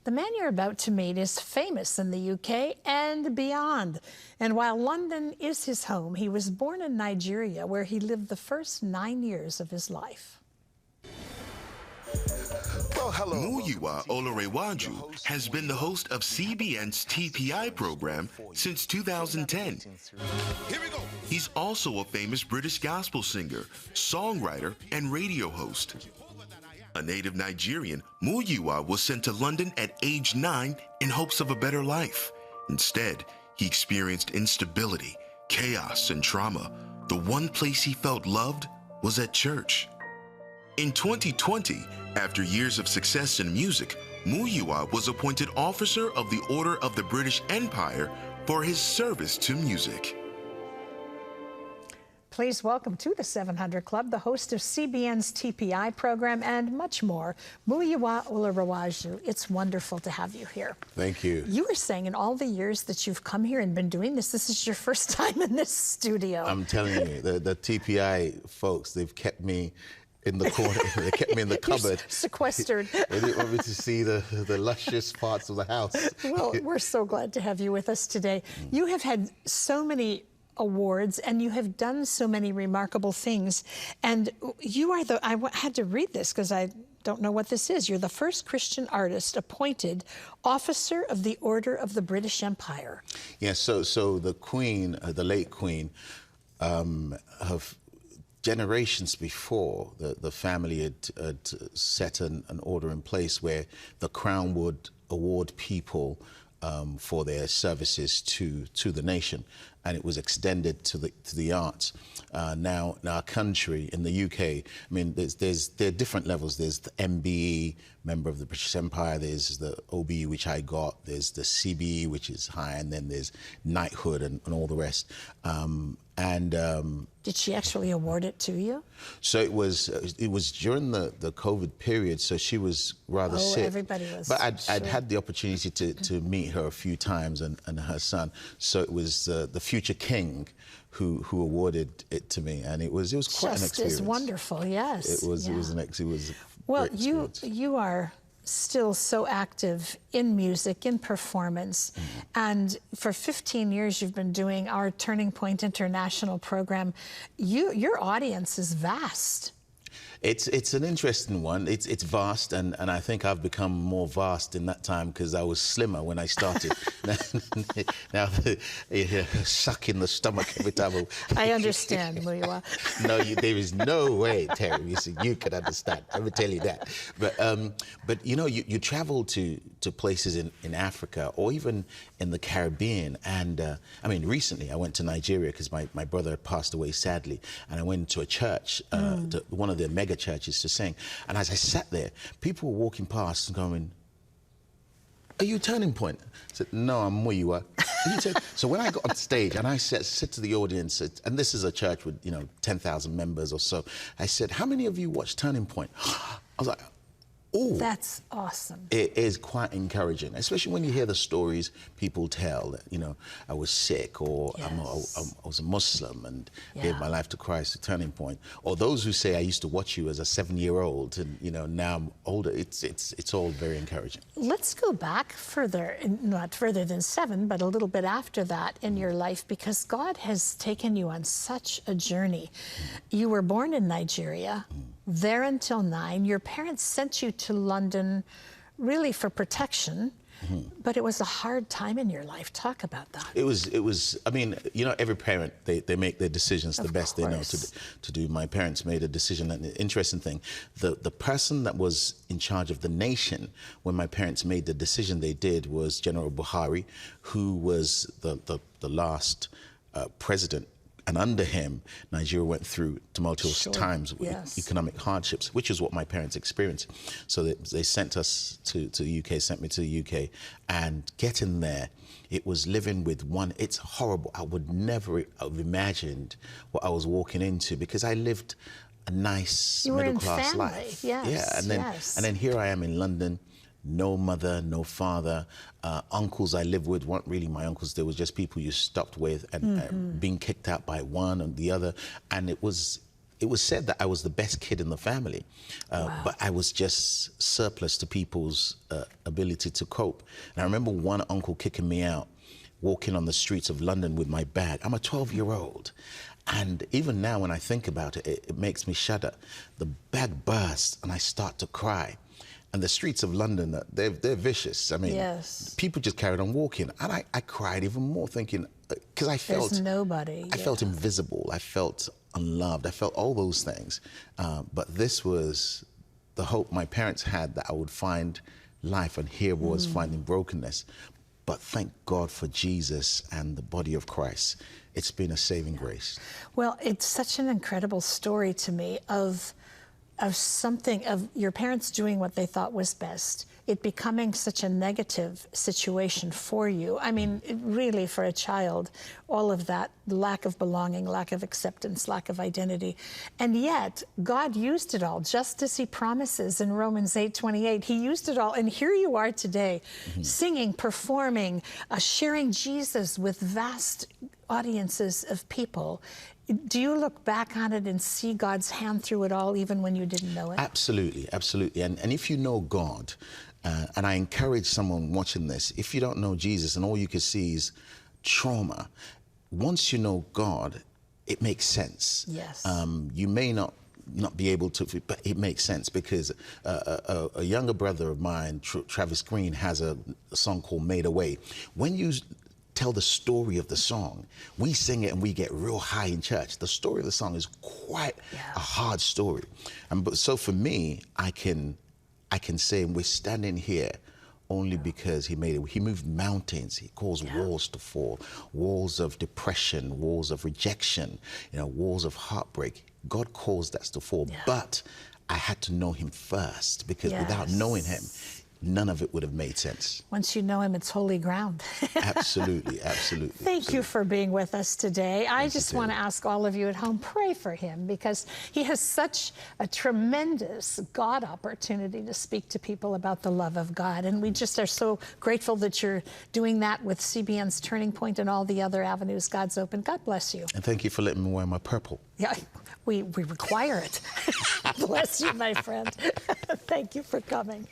The man you're about to meet is famous in the UK and beyond. And while London is his home, he was born in Nigeria, where he lived the first 9 years of his life. Muyiwa Olarewaju has been the host of CBN's TPI program since 2010. Here we go. He's also a famous British gospel singer, songwriter, and radio host. A native Nigerian, Muyiwa was sent to London at age 9 in hopes of a better life. Instead, he experienced instability, chaos, and trauma. The one place he felt loved was at church. In 2020, after years of success in music, Muyiwa was appointed Officer of the Order of the British Empire for his service to music. Please welcome to the 700 Club the host of CBN's TPI program and much more, Muyiwa Olarewaju. It's wonderful to have you here. Thank you. You were saying in all the years that you've come here and been doing this, this is your first time in this studio. I'm telling you, the TPI folks, they've kept me in the corner. They kept me in the cupboard. Sequestered. They didn't want me to see the luscious parts of the house. Well, we're so glad to have you with us today. You have had so many awards and you have done so many remarkable things. And you are I had to read this because I don't know what this is. You're the first Christian artist appointed Officer of the Order of the British Empire. Yeah, so the Queen, the late Queen, have generations before, the family had set an order in place where the Crown would award people for their services to the nation, and it was extended to the arts. Now, in our country, in the UK, I mean, there are different levels. There's the MBE, member of the British Empire. There's the OBE, which I got. There's the CBE, which is high, and then there's knighthood and all the rest. Did she actually award it to you? So it was during the COVID period, so she was rather sick. Everybody was. But I'd had the opportunity to meet her a few times and her son. So it was the future king who awarded it to me, and it was quite an experience. Just as wonderful, yes. It was well, you are still so active in music, in performance, and for 15 years you've been doing our Turning Point International program. Your audience is vast. It's an interesting one. It's vast, and I think I've become more vast in that time because I was slimmer when I started. now suck in the stomach every time. I understand, Muyiwa. No, there is no way, Terry. You can understand. I will tell you that. But you know, you travel to places in Africa or even in the Caribbean, and I mean, recently I went to Nigeria because my brother had passed away sadly, and I went to a church, to one of their mega churches to sing, and as I sat there, people were walking past and going, "Are you Turning Point?" I said, "No, I'm Muyiwa." So when I got on stage and I said to the audience, and this is a church with 10,000 members or so, I said, "How many of you watch Turning Point?" I was like, oh, that's awesome. It is quite encouraging, especially when you hear the stories people tell that, I was sick, or I was a Muslim and gave my life to Christ, a Turning Point. Or those who say, I used to watch you as a 7-year-old and, now I'm older. It's all very encouraging. Let's go back further, not further than 7, but a little bit after that in your life, because God has taken you on such a journey. You were born in Nigeria. There until 9, your parents sent you to London really for protection, but it was a hard time in your life. Talk about that. It was, I mean, every parent, they make their decisions the best they know to do. My parents made a decision, and the interesting thing, the person that was in charge of the nation when my parents made the decision they did was General Buhari, who was the last president. And under him, Nigeria went through tumultuous times with economic hardships, which is what my parents experienced. So they sent us to the UK, sent me to the UK, and getting there, it was living with one. It's horrible. I would never have imagined what I was walking into, because I lived a nice middle-class life. Yes, and then here I am in London. No mother, no father. Uncles I lived with weren't really my uncles. They were just people you stopped with, and being kicked out by one and the other. And it was it was said that I was the best kid in the family, but I was just surplus to people's ability to cope. And I remember one uncle kicking me out, walking on the streets of London with my bag. I'm a 12-year-old. And even now when I think about it, it makes me shudder. The bag burst and I start to cry. And the streets of London, they're vicious. I mean, people just carried on walking. And I cried even more thinking, because I felt... There's nobody. I felt invisible. I felt unloved. I felt all those things. But this was the hope my parents had, that I would find life, and here was finding brokenness. But thank God for Jesus and the body of Christ. It's been a saving grace. Well, it's such an incredible story to me of something, of your parents doing what they thought was best, it becoming such a negative situation for you. I mean, really, for a child, all of that lack of belonging, lack of acceptance, lack of identity. And yet, God used it all, just as he promises in Romans 8:28. He used it all, and here you are today, singing, performing, sharing Jesus with vast audiences of people. Do you look back on it and see God's hand through it all, even when you didn't know it? Absolutely, absolutely. And if you know God, and I encourage someone watching this, if you don't know Jesus and all you can see is trauma, once you know God, it makes sense. Yes. You may not be able to, but it makes sense, because a younger brother of mine, Travis Green, has a song called Made Away. When you tell the story of the song, we sing it and we get real high in church. The story of the song is quite a hard story. But so for me, I can say we're standing here only because he made it. He moved mountains. He caused walls to fall, walls of depression, walls of rejection, walls of heartbreak. God caused that to fall. But I had to know him first, because without knowing him, none of it would have made sense. Once you know him, it's holy ground. Absolutely, absolutely. Thank you for being with us today. I just want to ask all of you at home, pray for him, because he has such a tremendous God opportunity to speak to people about the love of God. And we just are so grateful that you're doing that with CBN's Turning Point and all the other avenues God's open. God bless you. And thank you for letting me wear my purple. Yeah, we require it. Bless you, my friend. Thank you for coming.